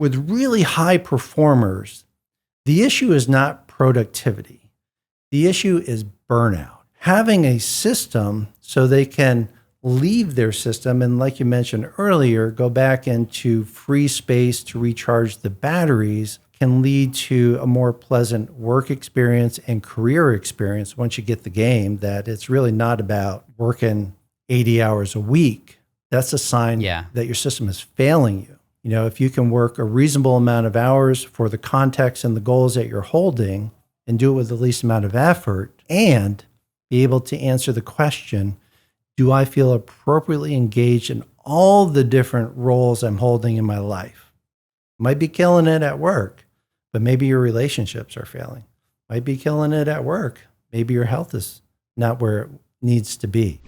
with really high performers, the issue is not productivity. The issue is burnout. Having a system so they can leave their system and, like you mentioned earlier, go back into free space to recharge the batteries can lead to a more pleasant work experience and career experience once you get the game, that it's really not about working 80 hours a week. That's a sign that your system is failing you. You know, if you can work a reasonable amount of hours for the context and the goals that you're holding and do it with the least amount of effort and be able to answer the question, do I feel appropriately engaged in all the different roles I'm holding in my life? Might be killing it at work, but maybe your relationships are failing. Might be killing it at work. Maybe your health is not where it needs to be.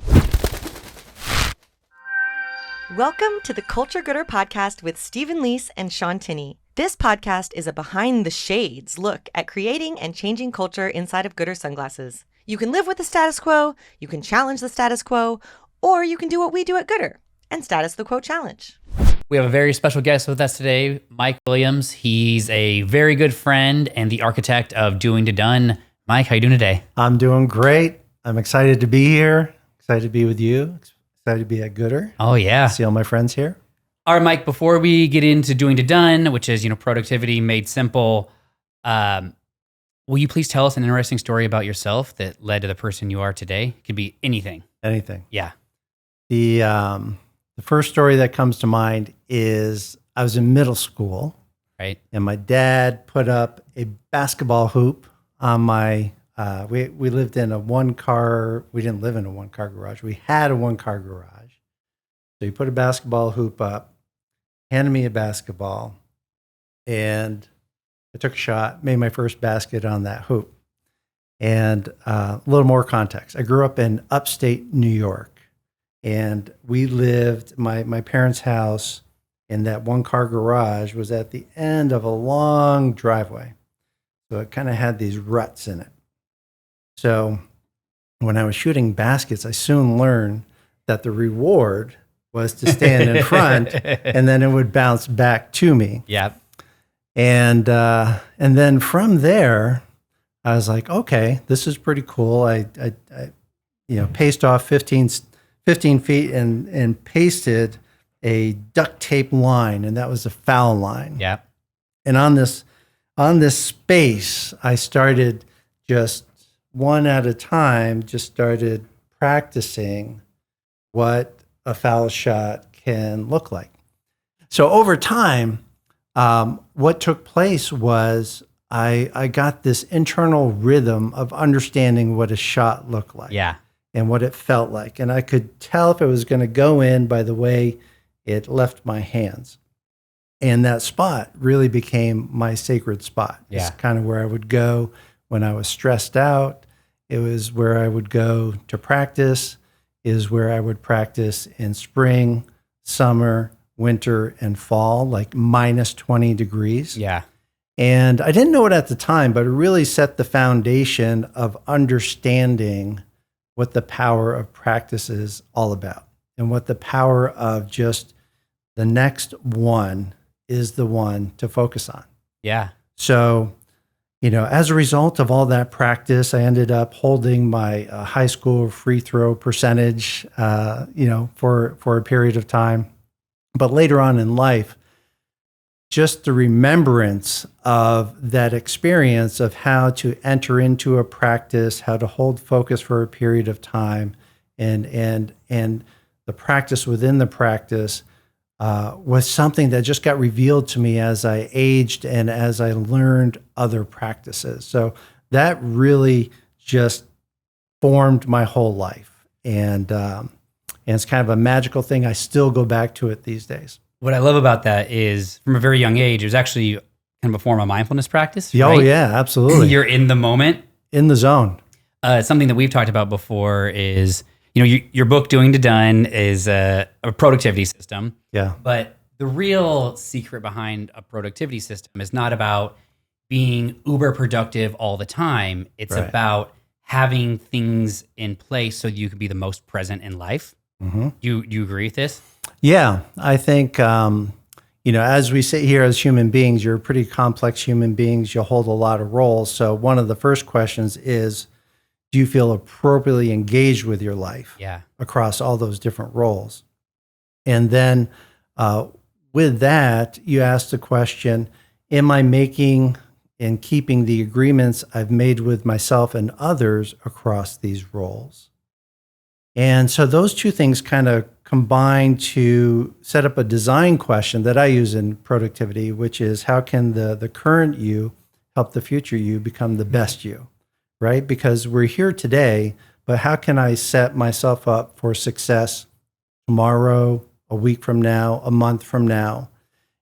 Welcome to the Culture Goodr podcast with Stephen Leese and Sean Tinney. This podcast is a behind the shades look at creating and changing culture inside of Goodr sunglasses. You can live with the status quo, you can challenge the status quo, or you can do what we do at Goodr and status the quo challenge. We have a very special guest with us today, Mike Williams. He's a very good friend and the architect of Doing to Done. Mike, how you doing today? I'm doing great. I'm excited to be here. Excited to be with you. Excited to be at Goodr. Oh yeah. See all my friends here. All right, Mike, before we get into Doing to Done, which is, productivity made simple, will you please tell us an interesting story about yourself that led to the person you are today? It could be anything. Anything. Yeah. The first story that comes to mind is I was in middle school. Right. And my dad put up a basketball hoop on my, we lived in a one-car, we didn't live in a one-car garage. We had a one-car garage. So he put a basketball hoop up, handed me a basketball, and I took a shot, made my first basket on that hoop. And a little more context. I grew up in upstate New York, and we lived, my parents' house in that one-car garage was at the end of a long driveway. So it kind of had these ruts in it. So when I was shooting baskets, I soon learned that the reward was to stand in front, and then it would bounce back to me. Yeah. And then from there, I was like, okay, this is pretty cool. I paced off 15 feet and pasted a duct tape line, and that was a foul line. Yeah. And on this space, I started just one at a time, just started practicing what a foul shot can look like. So over time, what took place was I got this internal rhythm of understanding what a shot looked like. Yeah. And what it felt like. And I could tell if it was going to go in by the way it left my hands. And that spot really became my sacred spot. Yeah. It's kind of where I would go when I was stressed out. It was where I would go to practice. Is where I would practice in spring, summer, winter, and fall, like minus 20 degrees. Yeah. And I didn't know it at the time, but it really set the foundation of understanding what the power of practice is all about and what the power of just the next one is the one to focus on. Yeah. So, as a result of all that practice, I ended up holding my high school free throw percentage, for a period of time. But later on in life, just the remembrance of that experience of how to enter into a practice, how to hold focus for a period of time, and the practice within the practice was something that just got revealed to me as I aged and as I learned other practices. So that really just formed my whole life. And it's kind of a magical thing. I still go back to it these days. What I love about that is from a very young age, it was actually kind of a form of mindfulness practice. Oh, right? yeah, absolutely. You're in the moment. In the zone. Something that we've talked about before is, your book, Doing to Done, is a productivity system. Yeah. But the real secret behind a productivity system is not about being uber productive all the time. It's Right. about having things in place so you can be the most present in life. Mm-hmm. Do you agree with this? Yeah, I think, as we sit here as human beings, you're pretty complex human beings. You hold a lot of roles. So one of the first questions is, do you feel appropriately engaged with your life across all those different roles? And then with that, you ask the question, am I making and keeping the agreements I've made with myself and others across these roles? And so those two things kind of combine to set up a design question that I use in productivity, which is how can the current you help the future you become the best you, right? Because we're here today, but how can I set myself up for success tomorrow, a week from now, a month from now,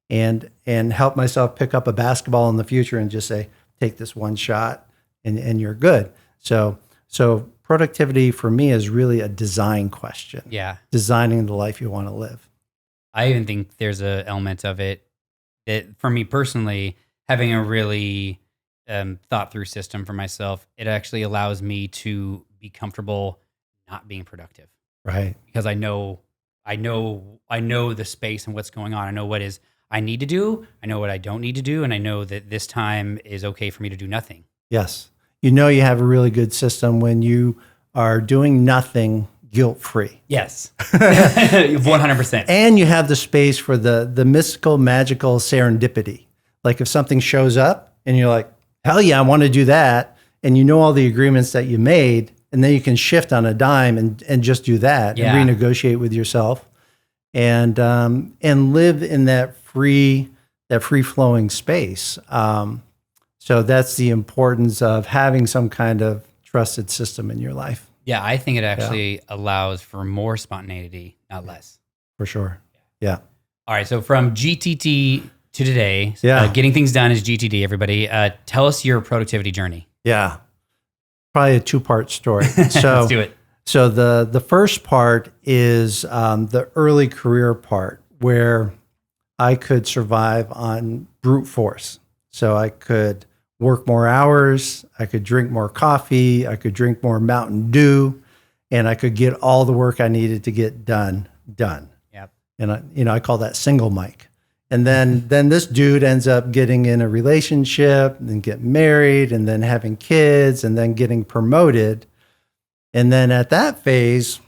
and help myself pick up a basketball in the future and just say, take this one shot and you're good. So productivity for me is really a design question. Yeah. Designing the life you want to live. I even think there's an element of it that for me personally, having a really thought through system for myself, it actually allows me to be comfortable not being productive. Right. Because I know the space and what's going on. I know what is I need to do. I know what I don't need to do. And I know that this time is okay for me to do nothing. Yes. You have a really good system when you are doing nothing guilt-free. Yes. 100%. And you have the space for the mystical, magical serendipity. Like if something shows up and you're like, hell yeah, I want to do that. And you know all the agreements that you made, and then you can shift on a dime and just do that and renegotiate with yourself and live in that free-flowing space. So that's the importance of having some kind of trusted system in your life. Yeah, I think it actually allows for more spontaneity, not less. For sure. Yeah. All right, so from GTT to today, getting things done is GTD, everybody. Tell us your productivity journey. Yeah. Probably a two-part story. So let's do it. So the first part is the early career part where I could survive on brute force. So I could work more hours, I could drink more coffee, I could drink more Mountain Dew, and I could get all the work I needed to get done. Yep. And I call that single mic. And then this dude ends up getting in a relationship, and then get married, and then having kids, and then getting promoted. And then at that phase,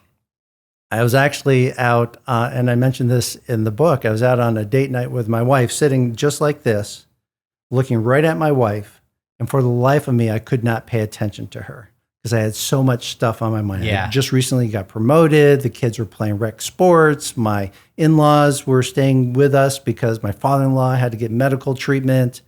I was actually out, and I mentioned this in the book, I was out on a date night with my wife, sitting just like this, looking right at my wife. And for the life of me, I could not pay attention to her because I had so much stuff on my mind. Yeah. I just recently got promoted. The kids were playing rec sports. My in-laws were staying with us because my father-in-law had to get medical treatment.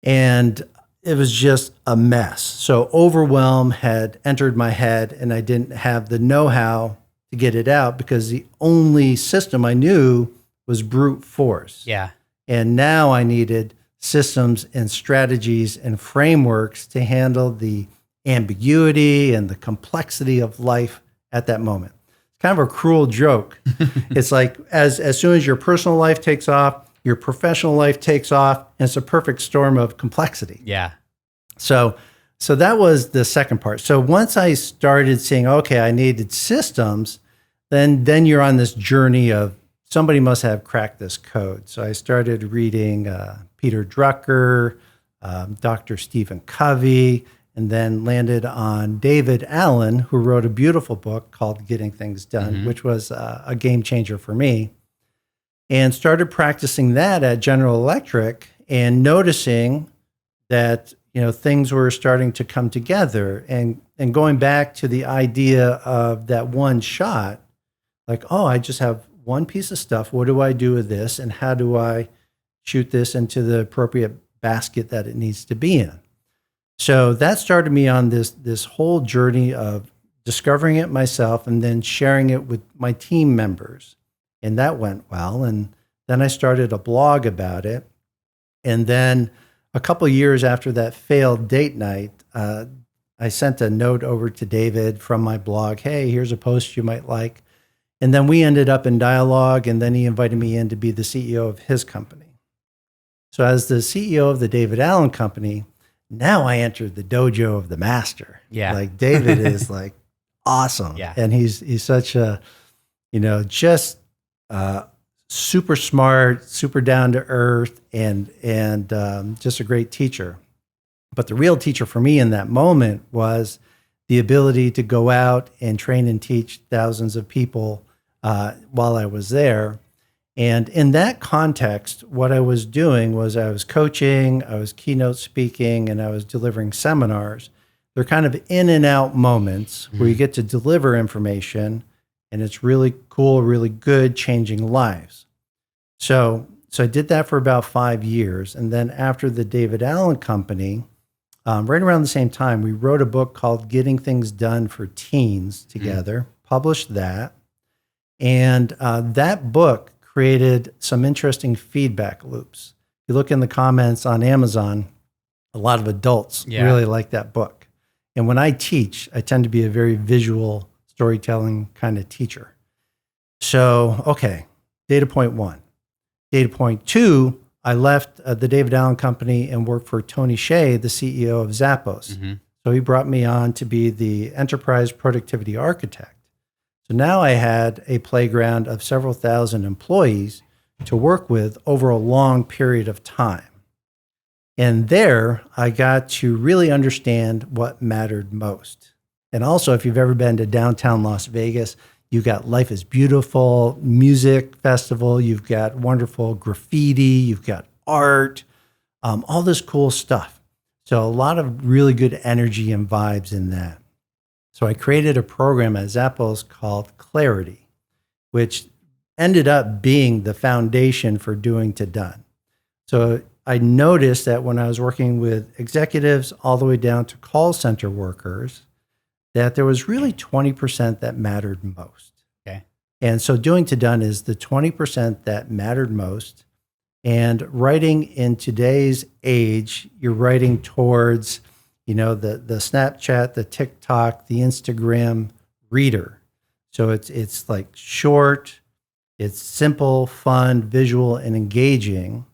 And it was just a mess. So overwhelm had entered my head, and I didn't have the know-how to get it out because the only system I knew was brute force. Yeah. And now I needed systems and strategies and frameworks to handle the ambiguity and the complexity of life at that moment. It's kind of a cruel joke. It's like as soon as your personal life takes off, your professional life takes off, and it's a perfect storm of complexity. Yeah. So that was the second part. So once I started seeing, okay, I needed systems, then you're on this journey of somebody must have cracked this code. So I started reading Peter Drucker, Dr. Stephen Covey, and then landed on David Allen, who wrote a beautiful book called Getting Things Done, which was a game changer for me, and started practicing that at General Electric and noticing that things were starting to come together and going back to the idea of that one shot, like, oh, I just have one piece of stuff. What do I do with this? And how do I shoot this into the appropriate basket that it needs to be in? So that started me on this whole journey of discovering it myself and then sharing it with my team members. And that went well. And then I started a blog about it. And then a couple of years after that failed date night, I sent a note over to David from my blog. Hey, here's a post you might like. And then we ended up in dialogue, and then he invited me in to be the CEO of his company. So as the CEO of the David Allen Company, now I entered the dojo of the master. Yeah. Like David is like awesome. Yeah. And he's such a, just super smart, super down to earth, and just a great teacher. But the real teacher for me in that moment was the ability to go out and train and teach thousands of people while I was there. And in that context, what I was doing was I was coaching, I was keynote speaking, and I was delivering seminars. They're kind of in and out moments where you get to deliver information, and it's really cool, really good, changing lives. So I did that for about 5 years. And then after the David Allen Company, right around the same time, we wrote a book called Getting Things Done for Teens together, published that. And that book created some interesting feedback loops. If you look in the comments on Amazon, a lot of adults really like that book. And when I teach, I tend to be a very visual storytelling kind of teacher. So, okay, data point 1. Data point 2, I left the David Allen Company and worked for Tony Hsieh, the CEO of Zappos. So he brought me on to be the enterprise productivity architect. So now I had a playground of several thousand employees to work with over a long period of time. And there I got to really understand what mattered most. And also, if you've ever been to downtown Las Vegas, you've got Life is Beautiful music festival, you've got wonderful graffiti, you've got art, all this cool stuff. So a lot of really good energy and vibes in that. So I created a program at Zappos called Clarity, which ended up being the foundation for Doing to Done. So I noticed that when I was working with executives all the way down to call center workers, that there was really 20% that mattered most. Okay. And so Doing to Done is the 20% that mattered most. And writing in today's age, you're writing towards the Snapchat, the TikTok, the Instagram reader. So it's like short, it's simple, fun, visual, and engaging.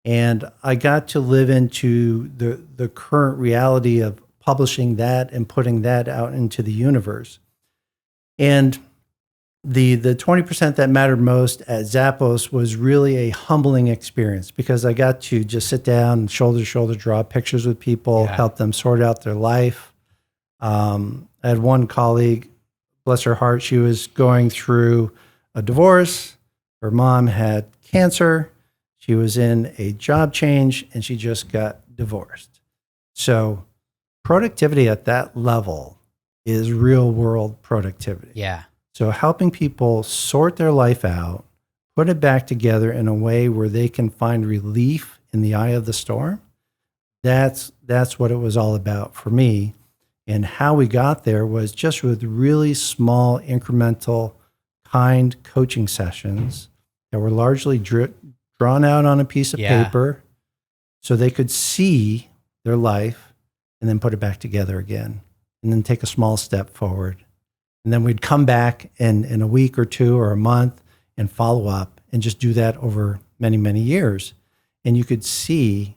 And I got to live into the current reality of publishing that and putting that out into the universe. And the 20% that mattered most at Zappos was really a humbling experience because I got to just sit down and shoulder to shoulder draw pictures with people, help them sort out their life. I had one colleague, bless her heart, she was going through a divorce. Her mom had cancer. She was in a job change and she just got divorced. So productivity at that level is real world productivity. Yeah. So helping people sort their life out, put it back together in a way where they can find relief in the eye of the storm, that's what it was all about for me. And how we got there was just with really small, incremental, kind coaching sessions that were largely drawn out on a piece of paper so they could see their life and then put it back together again and then take a small step forward. And then we'd come back in a week or two or a month and follow up and just do that over many, many years. And you could see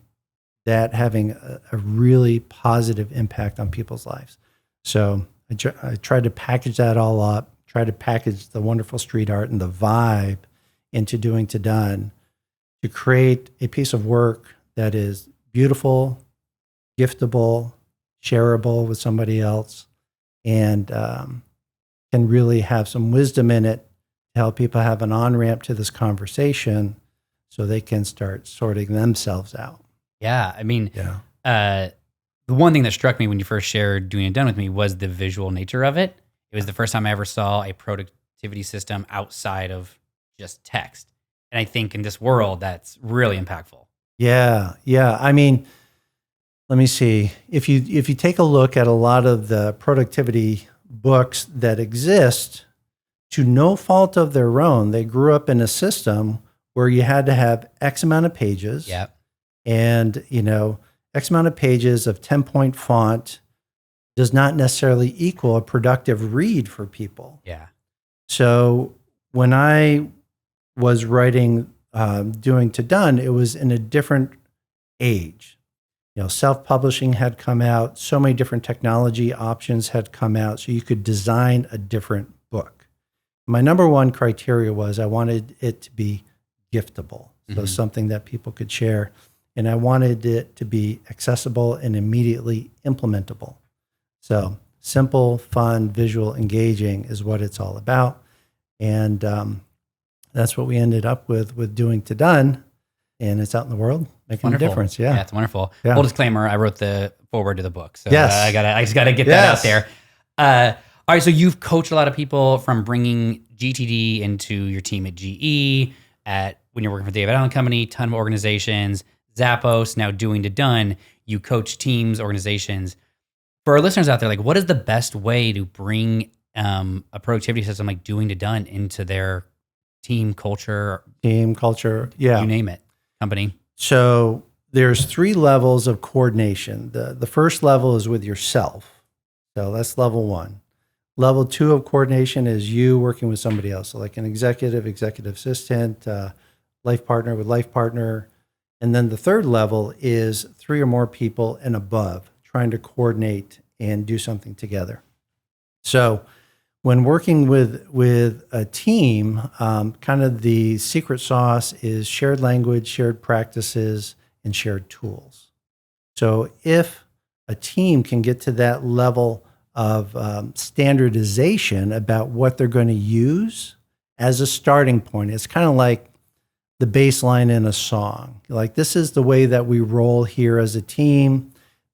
that having a really positive impact on people's lives. So I tried to package that all up, try to package the wonderful street art and the vibe into Doing to Done to create a piece of work that is beautiful, giftable, shareable with somebody else, and can really have some wisdom in it to help people have an on-ramp to this conversation so they can start sorting themselves out. Yeah. I mean, the one thing that struck me when you first shared Doing It Done with me was the visual nature of it. It was the first time I ever saw a productivity system outside of just text. And I think in this world, that's really impactful. Yeah. I mean, let me see. If you take a look at a lot of the productivity books that exist, to no fault of their own, they grew up in a system where you had to have X amount of pages. Yep. And, X amount of pages of 10-point font does not necessarily equal a productive read for people. Yeah. So when I was writing Doing to Done, it was in a different age. Self-publishing had come out, so many different technology options had come out, so you could design a different book. My number one criteria was I wanted it to be giftable. So something that people could share. And I wanted it to be accessible and immediately implementable. So simple, fun, visual, engaging is what it's all about. And that's what we ended up with Doing to Done. And it's out in the world, making a difference. Yeah, it's wonderful. Yeah. Full disclaimer, I wrote the foreword to the book. So Yes. I just got to get that out there. All right, so you've coached a lot of people from bringing GTD into your team at GE, when you're working for David Allen Company, ton of organizations, Zappos, now Doing to Done. You coach teams, organizations. For our listeners out there, like, what is the best way to bring a productivity system like Doing to Done into their team culture? Team culture, yeah. You name it, company. So there's 3 levels of coordination. The first level is with yourself. So that's level 1. Level 2 of coordination is you working with somebody else, so like an executive assistant, life partner with life partner. And then the third level is 3 or more people and above trying to coordinate and do something together. So when working with a team, kind of the secret sauce is shared language, shared practices, and shared tools. So if a team can get to that level of standardization about what they're going to use as a starting point, it's kind of like the baseline in a song. Like, this is the way that we roll here as a team.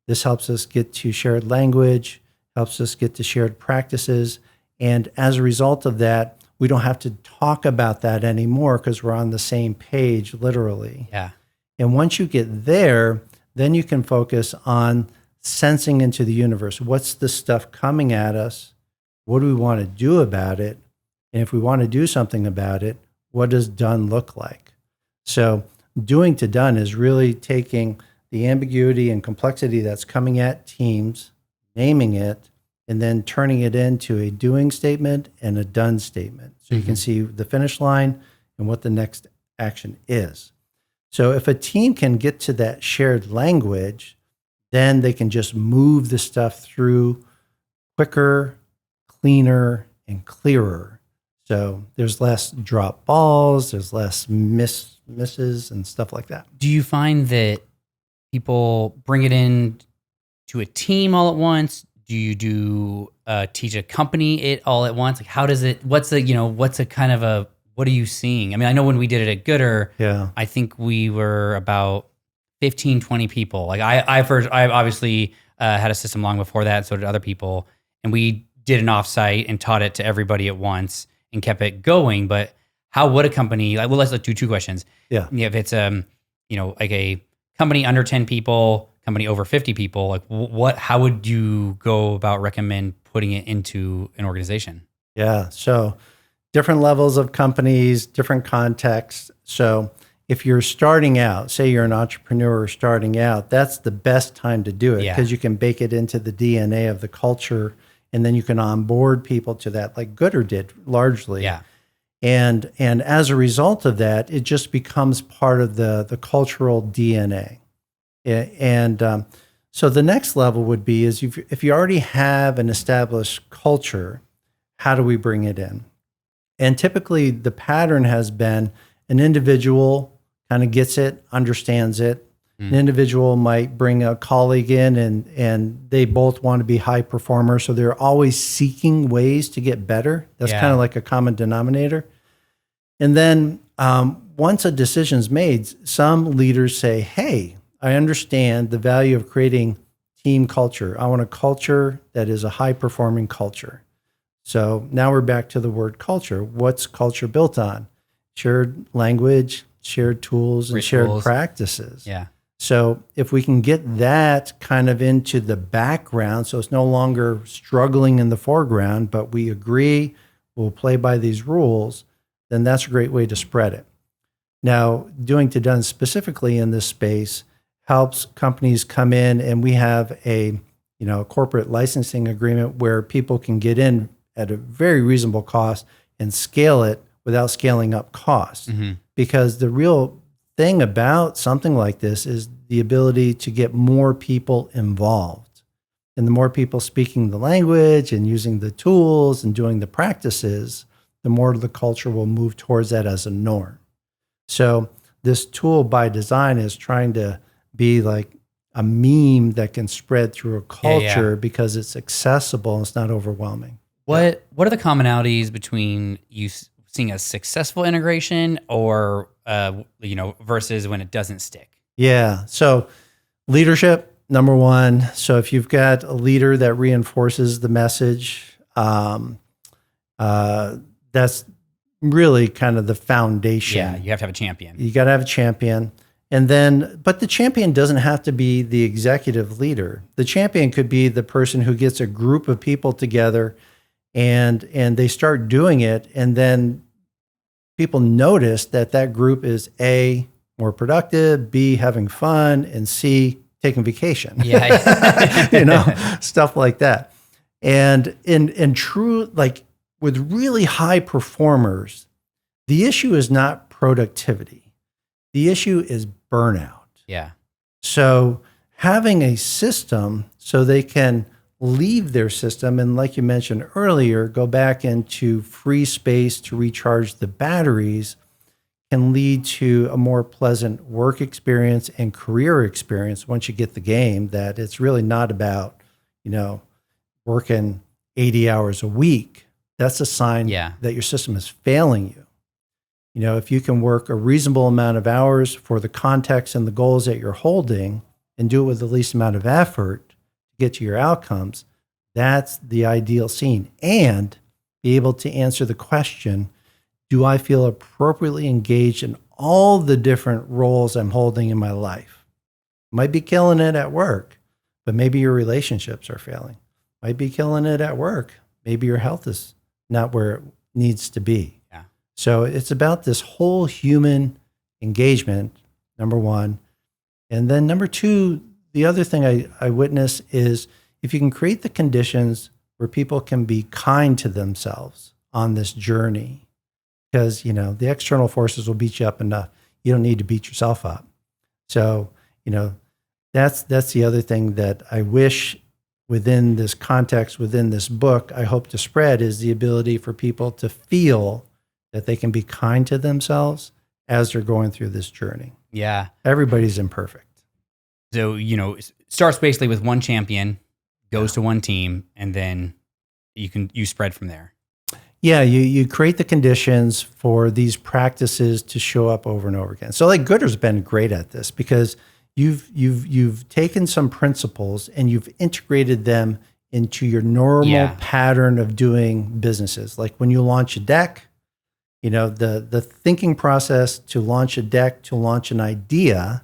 This helps us get to shared language, helps us get to shared practices. And as a result of that, we don't have to talk about that anymore because we're on the same page, literally. Yeah. And once you get there, then you can focus on sensing into the universe. What's the stuff coming at us? What do we want to do about it? And if we want to do something about it, what does done look like? So Doing to Done is really taking the ambiguity and complexity that's coming at teams, naming it, and then turning it into a doing statement and a done statement. So you can see the finish line and what the next action is. So if a team can get to that shared language, then they can just move the stuff through quicker, cleaner, and clearer. So there's less drop balls, there's less misses and stuff like that. Do you find that people bring it in to a team all at once? Do you teach a company it all at once? Like, how does it, what are you seeing? I mean, I know when we did it at goodr, Yeah. I think we were about 15, 20 people. Like I obviously had a system long before that. So did other people. And we did an offsite and taught it to everybody at once and kept it going. But how would a company, let's do 2 questions. Yeah. If it's, like a company under 10 people, company over 50 people, like how would you go about recommend putting it into an organization? Yeah. So different levels of companies, different contexts. So if you're starting out, say you're an entrepreneur starting out, that's the best time to do it because you can bake it into the DNA of the culture, and then you can onboard people to that, like goodr did largely. Yeah. And as a result of that, it just becomes part of the cultural DNA. And so the next level would be is if you already have an established culture, how do we bring it in? And typically the pattern has been an individual kind of gets it, understands it. An individual might bring a colleague in and they both want to be high performers. So they're always seeking ways to get better. That's kind of like a common denominator. And then once a decision's made, some leaders say, hey, I understand the value of creating team culture. I want a culture that is a high-performing culture. So now we're back to the word culture. What's culture built on? Shared language, shared tools, and shared practices. Yeah. So if we can get that kind of into the background, so it's no longer struggling in the foreground, but we agree we'll play by these rules, then that's a great way to spread it. Now, Doing to Done specifically in this space helps companies come in, and we have a corporate licensing agreement where people can get in at a very reasonable cost and scale it without scaling up costs. Because the real thing about something like this is the ability to get more people involved. And the more people speaking the language and using the tools and doing the practices, the more the culture will move towards that as a norm. So this tool by design is trying to be like a meme that can spread through a culture because it's accessible and it's not overwhelming. What are the commonalities between you seeing a successful integration or versus when it doesn't stick? Yeah. So leadership, number one. So if you've got a leader that reinforces the message, that's really kind of the foundation. Yeah, you have to have a champion. You got to have a champion. And then, but the champion doesn't have to be the executive leader. The champion could be the person who gets a group of people together and they start doing it. And then people notice that group is A, more productive, B, having fun, and C, taking vacation. Yeah. Stuff like that. And in true, like with really high performers, the issue is not productivity. The issue is burnout. Yeah. So having a system so they can leave their system and, like you mentioned earlier, go back into free space to recharge the batteries can lead to a more pleasant work experience and career experience once you get the game, that it's really not about, working 80 hours a week. That's a sign that your system is failing you. If you can work a reasonable amount of hours for the context and the goals that you're holding and do it with the least amount of effort to get to your outcomes, that's the ideal scene. And be able to answer the question, do I feel appropriately engaged in all the different roles I'm holding in my life? Might be killing it at work, but maybe your relationships are failing. Might be killing it at work. Maybe your health is not where it needs to be. So it's about this whole human engagement, number one. And then number two, the other thing I witness is if you can create the conditions where people can be kind to themselves on this journey, because, the external forces will beat you up enough. You don't need to beat yourself up. So, that's the other thing that I wish within this context, within this book, I hope to spread is the ability for people to feel that they can be kind to themselves as they're going through this journey. Yeah. Everybody's imperfect. So, it starts basically with one champion, goes to one team, and then you spread from there. Yeah, you create the conditions for these practices to show up over and over again. So like goodr's been great at this because you've taken some principles and you've integrated them into your normal pattern of doing businesses. Like when you launch a deck, the thinking process to launch a deck, to launch an idea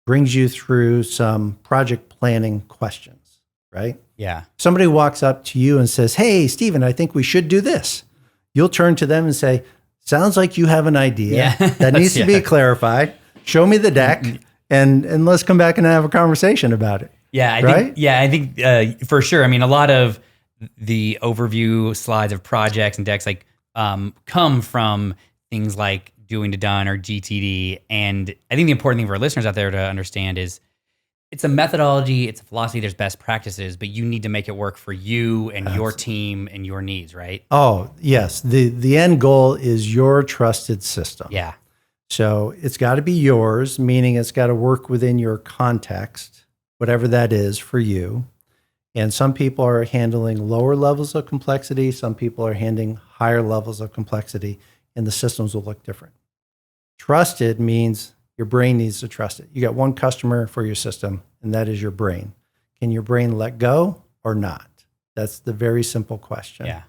brings you through some project planning questions, right? Yeah. Somebody walks up to you and says, "Hey, Stephen, I think we should do this." You'll turn to them and say, "Sounds like you have an idea that needs to be clarified. Show me the deck and let's come back and have a conversation about it." Yeah. I think for sure. I mean, a lot of the overview slides of projects and decks come from things like doing to done or GTD. And I think the important thing for our listeners out there to understand is it's a methodology, it's a philosophy, there's best practices, but you need to make it work for you and your team and your needs, right? Oh, yes. The end goal is your trusted system. Yeah. So it's got to be yours, meaning it's got to work within your context, whatever that is for you. And some people are handling lower levels of complexity. Some people are handling higher levels of complexity, and the systems will look different. Trusted means your brain needs to trust it. You got one customer for your system, and that is your brain. Can your brain let go or not? That's the very simple question. Yeah.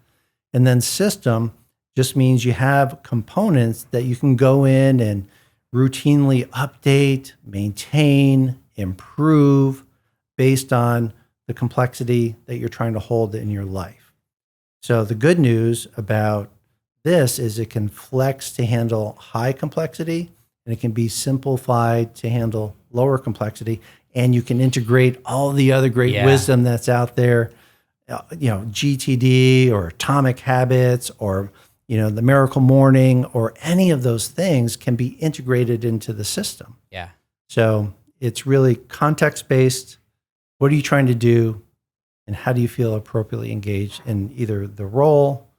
And then system just means you have components that you can go in and routinely update, maintain, improve based on the complexity that you're trying to hold in your life. So the good news about this is it can flex to handle high complexity, and it can be simplified to handle lower complexity. And you can integrate all the other great wisdom that's out there, GTD or Atomic Habits or, the Miracle Morning or any of those things can be integrated into the system. Yeah. So it's really context-based. What are you trying to do? And how do you feel appropriately engaged in either the role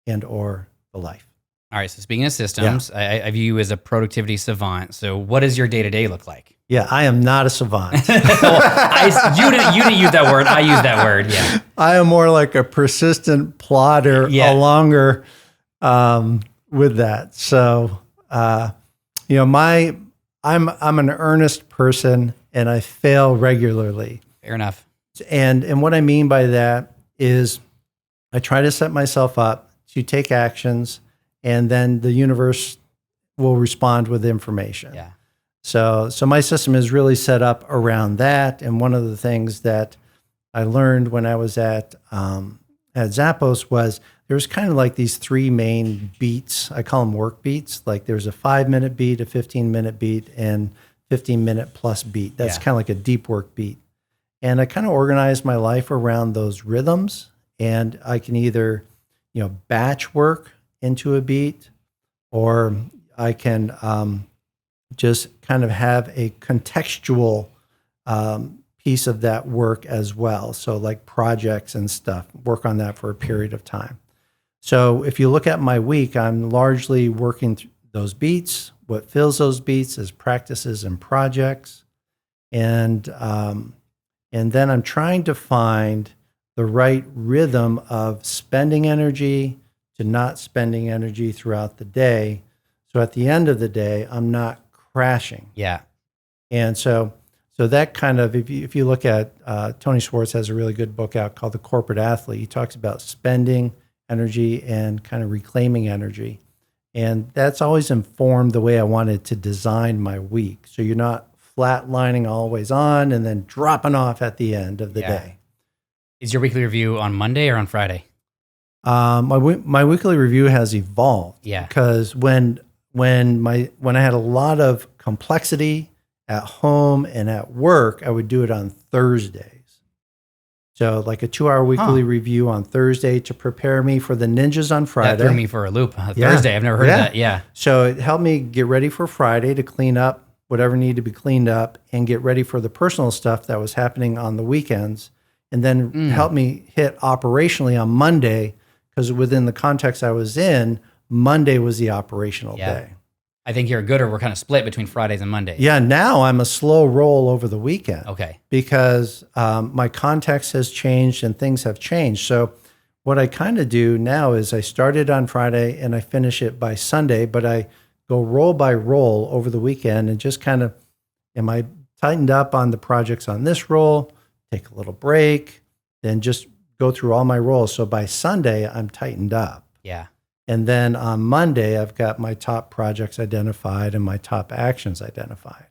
and or the life? All right. So speaking of systems, I view you as a productivity savant. So what does your day-to-day look like? Yeah, I am not a savant. Well, you didn't use that word. I use that word. Yeah. I am more like a persistent plodder longer with that. So, you know, I'm an earnest person and I fail regularly. Fair enough. And what I mean by that is I try to set myself up to take actions and then the universe will respond with information. Yeah. So my system is really set up around that. And one of the things that I learned when I was at Zappos was there was kind of like these three main beats. I call them work beats. Like there's a 5-minute beat, a 15-minute beat, and 15-minute plus beat. That's kind of like a deep work beat. And I kind of organized my life around those rhythms. And I can either, you know, batch work into a beat, or I can just kind of have a contextual piece of that work as well. So like projects and stuff, work on that for a period of time. So if you look at my week, I'm largely working through those beats. What fills those beats is practices and projects. And then I'm trying to find the right rhythm of spending energy to not spending energy throughout the day. So at the end of the day, I'm not crashing. Yeah. And so that kind of, if you look at, Tony Schwartz has a really good book out called The Corporate Athlete. He talks about spending energy and kind of reclaiming energy. And that's always informed the way I wanted to design my week. So you're not flatlining always on and then dropping off at the end of the day. Is your weekly review on Monday or on Friday? My weekly review has evolved. Yeah. Because when I had a lot of complexity at home and at work, I would do it on Thursdays. So like a 2-hour weekly review on Thursday to prepare me for the ninjas on Friday. That threw me for a loop. Thursday, I've never heard of that. Yeah. So it helped me get ready for Friday to clean up whatever needed to be cleaned up and get ready for the personal stuff that was happening on the weekends. And then help me hit operationally on Monday, because within the context I was in, Monday was the operational day. I think you're a goodr. We're kind of split between Fridays and Mondays. Yeah, now I'm a slow roll over the weekend. Okay. Because my context has changed and things have changed. So what I kind of do now is I start it on Friday and I finish it by Sunday, but I go roll by roll over the weekend and just kind of, am I tightened up on the projects on this roll, take a little break, then just go through all my rolls. So by Sunday, I'm tightened up. Yeah. And then on Monday, I've got my top projects identified and my top actions identified.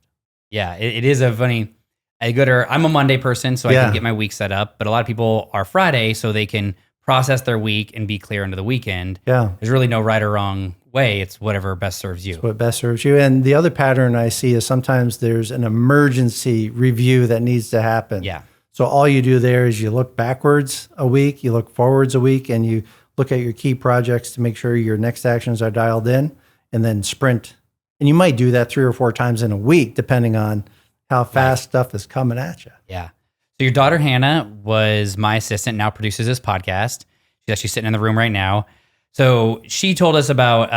Yeah, it is a funny, a goodr. I'm a Monday person, so I can get my week set up. But a lot of people are Friday, so they can process their week and be clear into the weekend. Yeah. There's really no right or wrong way. It's whatever best serves you. It's what best serves you. And the other pattern I see is sometimes there's an emergency review that needs to happen. Yeah. So all you do there is you look backwards a week, you look forwards a week, and you look at your key projects to make sure your next actions are dialed in, and then sprint. And you might do that 3 or 4 times in a week, depending on how fast stuff is coming at you. Yeah. So your daughter, Hannah, was my assistant, now produces this podcast. She's actually sitting in the room right now. So she told us about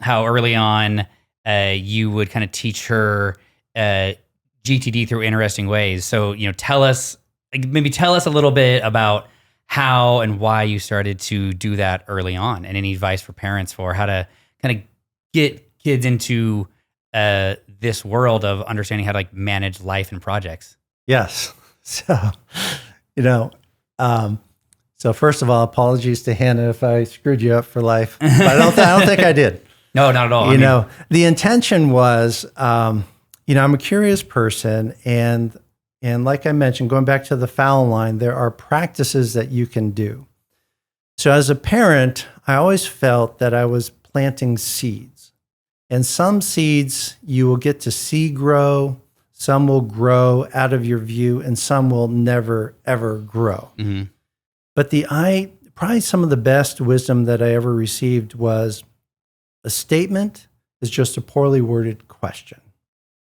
how early on you would kind of teach her GTD through interesting ways. So, you know, tell us a little bit about how and why you started to do that early on, and any advice for parents for how to kind of get kids into this world of understanding how to like manage life and projects. Yes. So, you know, so first of all, apologies to Hannah if I screwed you up for life. But I don't think I did. No, not at all. You know, the intention was, you know, I'm a curious person, and like I mentioned, going back to the foul line, there are practices that you can do. So as a parent, I always felt that I was planting seeds. And some seeds you will get to see grow, some will grow out of your view, and some will never, ever grow. Mm-hmm. But probably some of the best wisdom that I ever received was a statement is just a poorly worded question.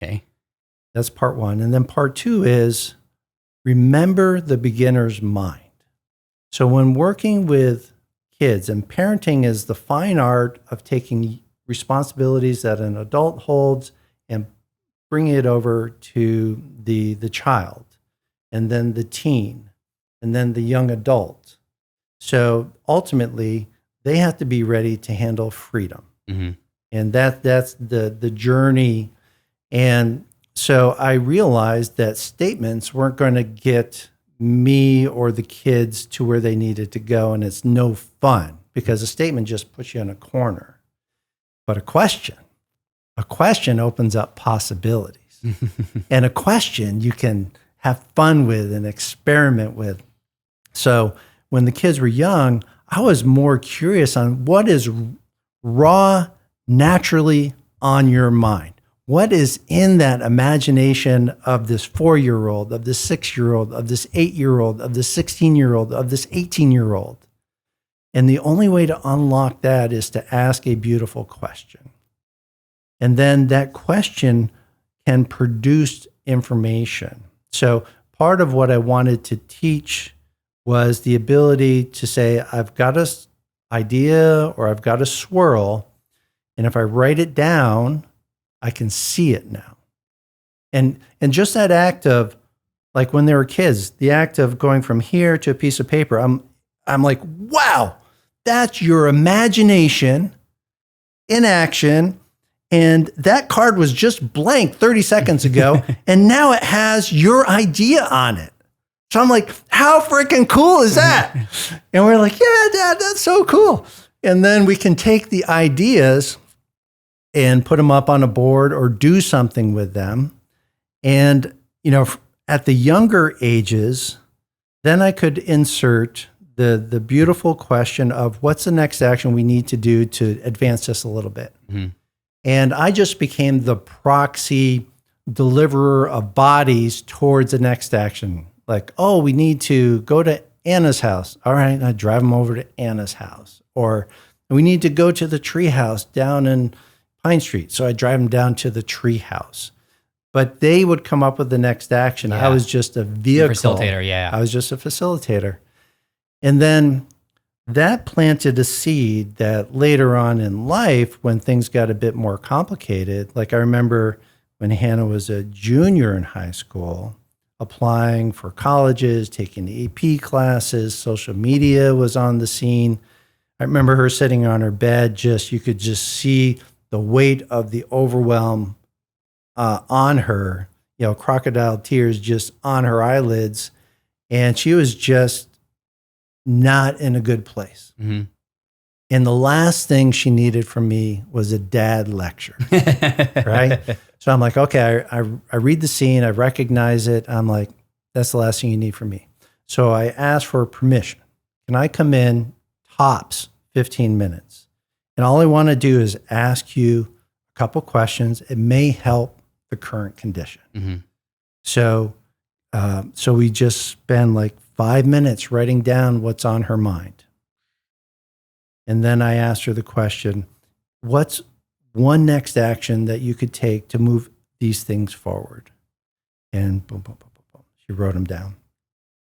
Okay. That's part one. And then part two is remember the beginner's mind. So when working with kids. And parenting is the fine art of taking responsibilities that an adult holds and bringing it over to the child, and then the teen, and then the young adult. So ultimately, they have to be ready to handle freedom. Mm-hmm. And that's the journey. And so I realized that statements weren't going to get me or the kids to where they needed to go. And it's no fun because a statement just puts you in a corner. But a question opens up possibilities. And a question you can have fun with and experiment with. So when the kids were young, I was more curious on what is raw, naturally on your mind. What is in that imagination of this 4-year-old, of this 6-year-old, of this 8-year-old, of this 16-year-old, of this 18-year-old? And the only way to unlock that is to ask a beautiful question. And then that question can produce information. So part of what I wanted to teach was the ability to say, I've got an idea or I've got a swirl, and if I write it down, I can see it now. And just that act of, like when they were kids, the act of going from here to a piece of paper, I'm like, wow, that's your imagination in action. And that card was just blank 30 seconds ago, and now it has your idea on it. So I'm like, how freaking cool is that? And we're like, yeah, Dad, that's so cool. And then we can take the ideas and put them up on a board or do something with them. And, at the younger ages, then I could insert the beautiful question of what's the next action we need to do to advance this a little bit. Mm-hmm. And I just became the proxy deliverer of bodies towards the next action. Like, oh, we need to go to Anna's house. All right, I drive them over to Anna's house. Or we need to go to the tree house down in Pine Street. So I drive them down to the tree house. But they would come up with the next action. Yeah. I was just a vehicle. Facilitator, yeah. I was just a facilitator. And then that planted a seed that later on in life, when things got a bit more complicated, like I remember when Hannah was a junior in high school, applying for colleges, taking AP classes, social media was on the scene. I remember her sitting on her bed, you could just see the weight of the overwhelm on her, crocodile tears just on her eyelids. And she was just not in a good place. Mm-hmm. And the last thing she needed from me was a dad lecture, right? So I'm like, okay, I read the scene, I recognize it. I'm like, that's the last thing you need from me. So I asked for permission. Can I come in tops 15 minutes? And all I want to do is ask you a couple questions. It may help the current condition. Mm-hmm. So we just spend like 5 minutes writing down what's on her mind. And then I asked her the question, what's one next action that you could take to move these things forward? And boom, boom, boom, boom, boom. She wrote them down.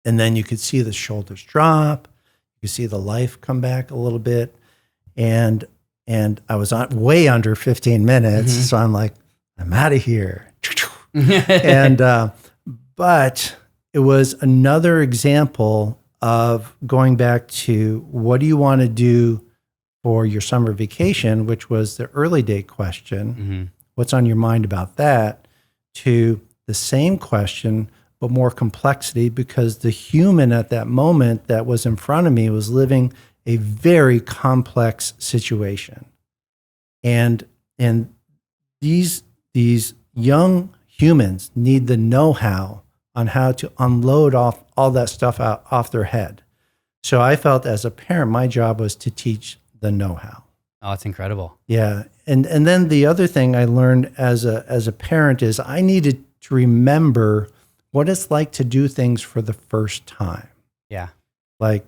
And then you could see the shoulders drop. You could see the life come back a little bit. And I was way under 15 minutes. Mm-hmm. So I'm like, I'm out of here. But it was another example of going back to what do you want to do for your summer vacation, which was the early date question. Mm-hmm. What's on your mind about that? To the same question, but more complexity, because the human at that moment that was in front of me was living a very complex situation. And these young humans need the know-how on how to unload off all that stuff off their head. So I felt as a parent, my job was to teach the know-how. Oh, that's incredible. Yeah. And then the other thing I learned as a parent is I needed to remember what it's like to do things for the first time. Yeah. Like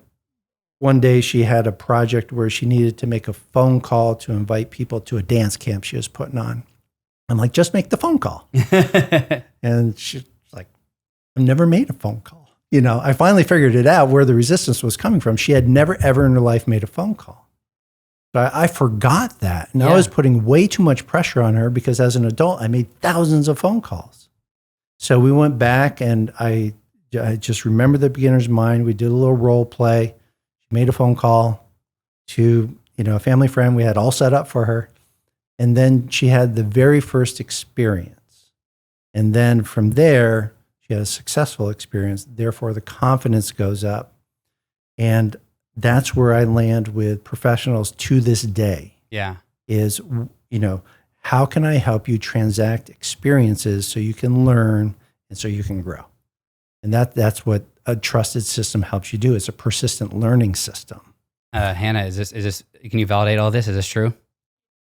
one day she had a project where she needed to make a phone call to invite people to a dance camp she was putting on. I'm like, just make the phone call. And she's like, I've never made a phone call. I finally figured it out where the resistance was coming from. She had never, ever in her life made a phone call. So I forgot that. And I was putting way too much pressure on her because as an adult, I made thousands of phone calls. So we went back and I just remember the beginner's mind. We did a little role play. She made a phone call to, a family friend we had all set up for her. And then she had the very first experience. And then from there, she had a successful experience. Therefore, the confidence goes up. And that's where I land with professionals to this day. Yeah. Is, how can I help you transact experiences so you can learn and so you can grow? And that's what a trusted system helps you do. It's a persistent learning system. Hannah, is this, can you validate all this? Is this true?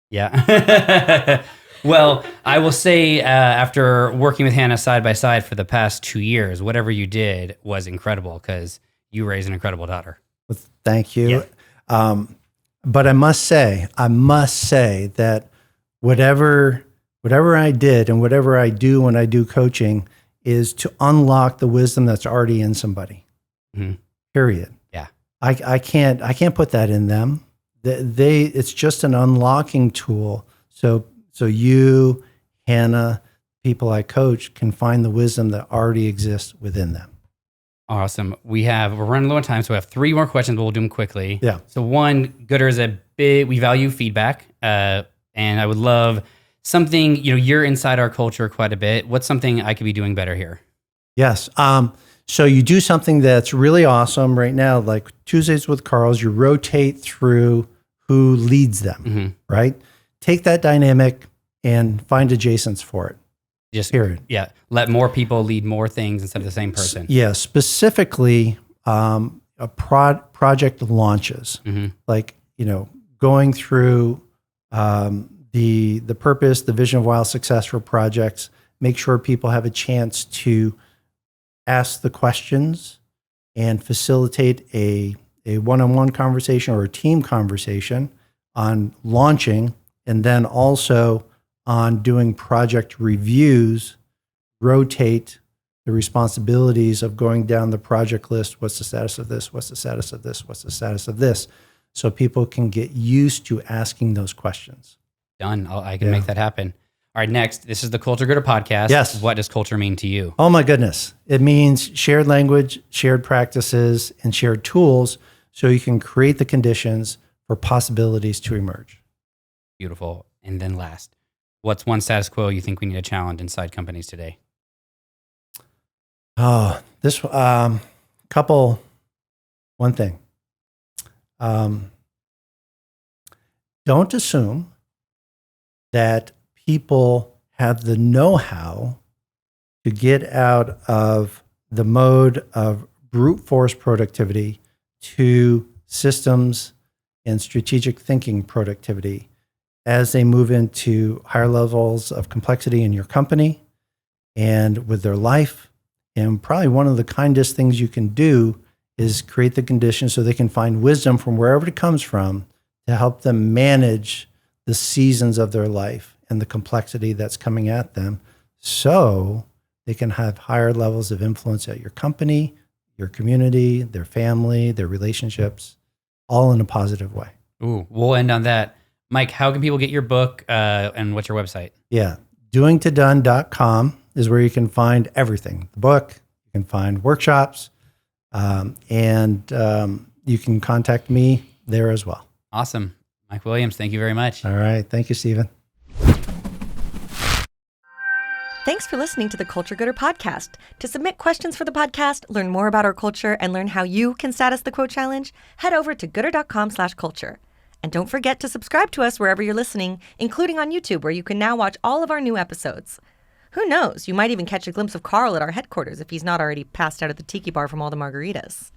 Yeah. Well, I will say after working with Hannah side by side for the past 2 years, whatever you did was incredible because you raised an incredible daughter. Well, thank you. Yeah. But I must say that whatever I did and whatever I do when I do coaching is to unlock the wisdom that's already in somebody. Mm-hmm. Period. Yeah. I can't put that in them. It's just an unlocking tool. So you, Hannah, people I coach can find the wisdom that already exists within them. Awesome. We're running low on time, so we have 3 more questions, but we'll do them quickly. Yeah. So one, goodr we value feedback, and I would love something, you're inside our culture quite a bit. What's something I could be doing better here? Yes. So you do something that's really awesome right now, like Tuesdays with Carls, you rotate through who leads them, right? Take that dynamic and find adjacents for it. Just period. Yeah. Let more people lead more things instead of the same person. Yeah. Specifically, project launches, like, going through the purpose, the vision of wild success for projects, make sure people have a chance to ask the questions and facilitate a one-on-one conversation or a team conversation on launching, and then also on doing project reviews, rotate the responsibilities of going down the project list. What's the status of this? What's the status of this? What's the status of this? So people can get used to asking those questions. Done. I can make that happen. All right, next, this is the Culture Goodr podcast. Yes. What does culture mean to you? Oh my goodness. It means shared language, shared practices, and shared tools so you can create the conditions for possibilities to emerge. Beautiful. And then last, what's one status quo you think we need to challenge inside companies today? Oh, this one thing. Don't assume that people have the know-how to get out of the mode of brute force productivity to systems and strategic thinking productivity as they move into higher levels of complexity in your company and with their life. And probably one of the kindest things you can do is create the conditions so they can find wisdom from wherever it comes from to help them manage the seasons of their life and the complexity that's coming at them so they can have higher levels of influence at your company, your community, their family, their relationships, all in a positive way. Ooh, we'll end on that. Mike, how can people get your book and what's your website? Yeah, doingtodone.com is where you can find everything. The book, you can find workshops, and you can contact me there as well. Awesome. Mike Williams, thank you very much. All right. Thank you, Stephen. Thanks for listening to the Culture Goodr podcast. To submit questions for the podcast, learn more about our culture, and learn how you can status the quote challenge, head over to goodr.com/culture. And don't forget to subscribe to us wherever you're listening, including on YouTube, where you can now watch all of our new episodes. Who knows? You might even catch a glimpse of Carl at our headquarters if he's not already passed out at the tiki bar from all the margaritas.